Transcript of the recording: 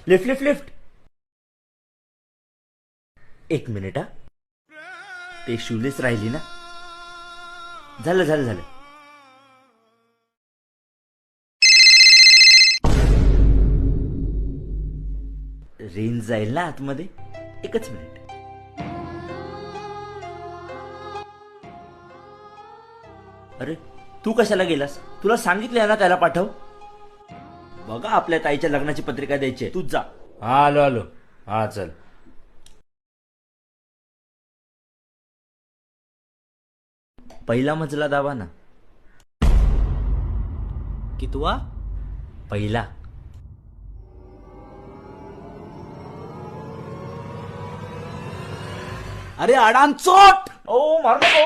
Lift lift lift. एक minute हा. ते शूलेस राहिली ना. झालं झालं झालं. रेंज जाईल ना आतमध्ये. एकच मिनिट. अरे तू कशाला गेलास? तुला सांगितलं ना त्याला पाठव. बघा आपल्या ताईच्या लग्नाची पत्रिका द्यायची. तूच जा. हा आलो आलो. हा चल. पहिला मजला दाबा ना. कितवा? पहिला. अरे अडाणचोट! ओ मार नको.